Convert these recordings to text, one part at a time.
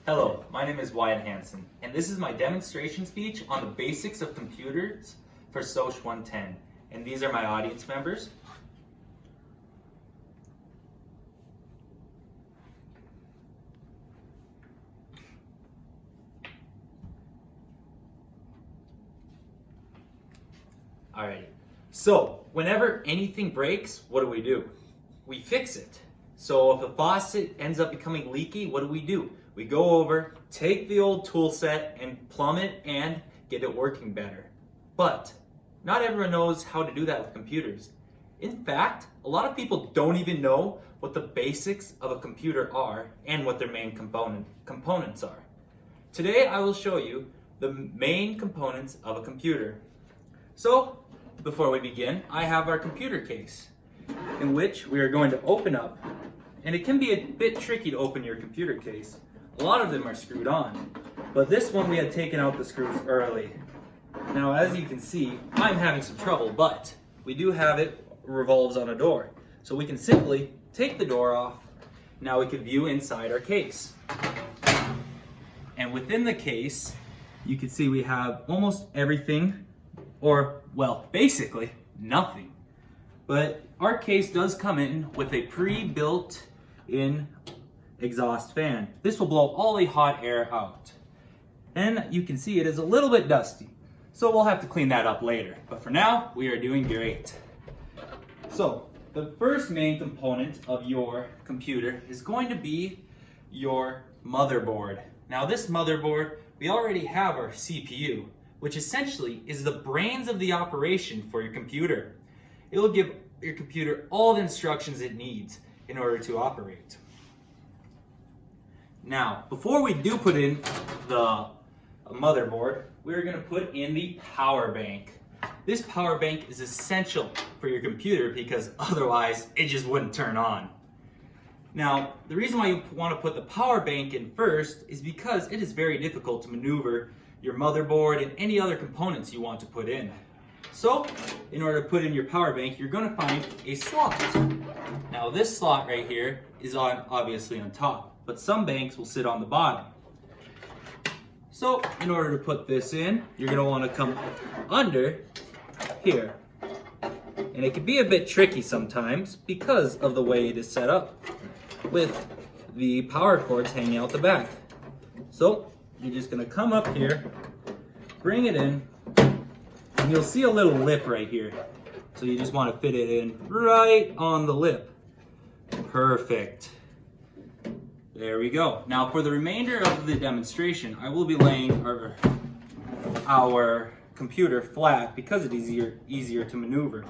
Hello, my name is Wyatt Hansen, and this is my demonstration speech on the basics of computers for SOC 110. And these are my audience members. Alrighty, so whenever anything breaks, what do? We fix it. So if a faucet ends up becoming leaky, what do? We go over, take the old tool set and plumb it and get it working better. But not everyone knows how to do that with computers. In fact, a lot of people don't even know what the basics of a computer are and what their main components are. Today I will show you the main components of a computer. So before we begin, I have our computer case in which we are going to open up. And it can be a bit tricky to open your computer case. A lot of them are screwed on, but this one we had taken out the screws early. Now as you can see, I'm having some trouble, but we do have it revolves on a door. So we can simply take the door off. Now we can view inside our case. And within the case, you can see we have almost everything, or well, basically nothing. But our case does come in with a pre-built in exhaust fan. This will blow all the hot air out. And you can see it is a little bit dusty. So we'll have to clean that up later. But for now, we are doing great. So the first main component of your computer is going to be your motherboard. Now this motherboard, we already have our CPU, which essentially is the brains of the operation for your computer. It will give your computer all the instructions it needs in order to operate. Now, before we do put in the motherboard, we're going to put in the power bank. This power bank is essential for your computer because otherwise it just wouldn't turn on. Now, the reason why you want to put the power bank in first is because it is very difficult to maneuver your motherboard and any other components you want to put in. So, in order to put in your power bank, you're going to find a slot. Now this slot right here is obviously on top, but some banks will sit on the bottom. So, in order to put this in, you're going to want to come under here. And it can be a bit tricky sometimes because of the way it is set up with the power cords hanging out the back. So, you're just going to come up here, bring it in, and you'll see a little lip right here. So you just want to fit it in right on the lip. Perfect. There we go. Now for the remainder of the demonstration, I will be laying our computer flat because it is easier to maneuver.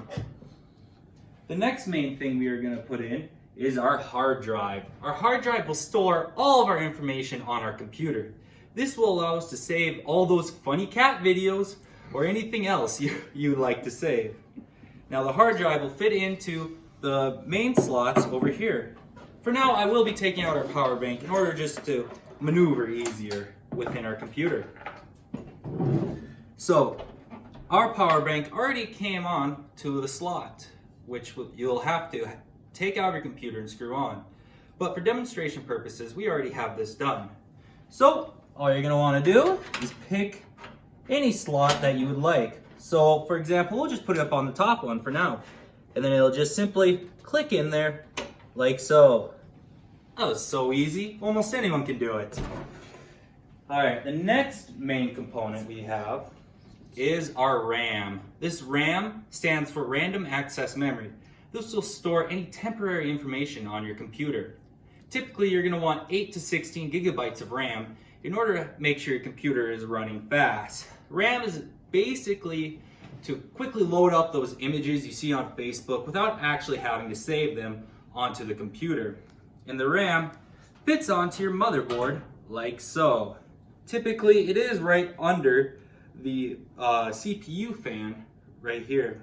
The next main thing we are going to put in is our hard drive. Our hard drive will store all of our information on our computer. This will allow us to save all those funny cat videos or anything else you'd like to save. Now the hard drive will fit into the main slots over here. For now, I will be taking out our power bank in order just to maneuver easier within our computer. So, our power bank already came on to the slot, which you'll have to take out of your computer and screw on. But for demonstration purposes, we already have this done. So, all you're going to want to do is pick any slot that you would like. So, for example, we'll just put it up on the top one for now. And then it'll just simply click in there, like so. That was so easy. Almost anyone can do it. Alright, the next main component we have is our RAM. This RAM stands for Random Access Memory. This will store any temporary information on your computer. Typically, you're going to want 8 to 16 gigabytes of RAM in order to make sure your computer is running fast. RAM is basically to quickly load up those images you see on Facebook without actually having to save them onto the computer. And the RAM fits onto your motherboard like so. Typically, it is right under the CPU fan right here.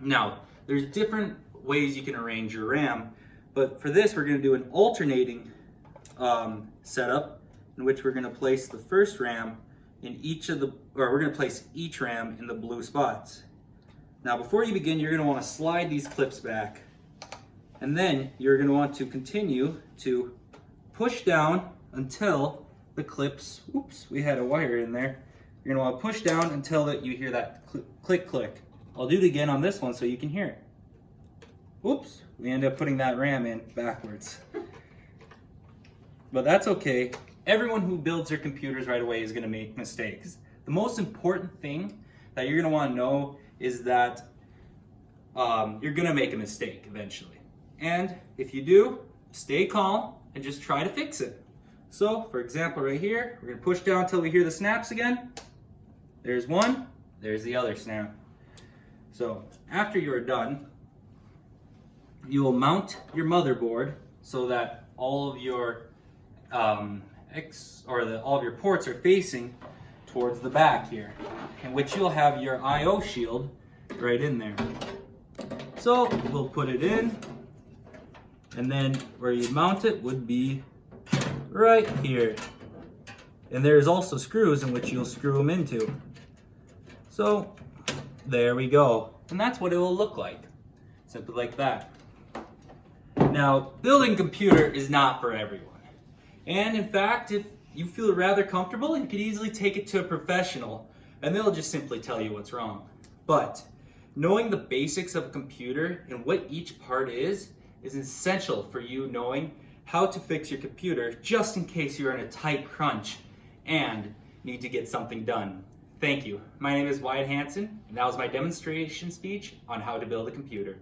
Now, there's different ways you can arrange your RAM, but for this we're going to do an alternating setup in which we're going to place the first RAM in we're going to place each RAM in the blue spots. Now before you begin, you're going to want to slide these clips back, and then you're going to want to continue to push down until the clips, oops, we had a wire in there. You're gonna wanna push down until that you hear that click, click. I'll do it again on this one so you can hear it. Oops, we end up putting that RAM in backwards. But that's okay. Everyone who builds their computers right away is gonna make mistakes. The most important thing that you're gonna wanna know is that you're gonna make a mistake eventually. And if you do, stay calm and just try to fix it. So, for example, right here, we're gonna push down until we hear the snaps again. There's one, there's the other snap. So, after you're done, you will mount your motherboard so that all of your all of your ports are facing towards the back here, in which you'll have your I/O shield right in there. So we'll put it in, and then where you mount it would be right here. And there's also screws in which you'll screw them into. So there we go. And that's what it will look like. Simply like that. Now, building a computer is not for everyone. And in fact, if you feel rather comfortable, you could easily take it to a professional and they'll just simply tell you what's wrong. But knowing the basics of a computer and what each part is essential for you knowing how to fix your computer just in case you're in a tight crunch and need to get something done. Thank you. My name is Wyatt Hanson, and that was my demonstration speech on how to build a computer.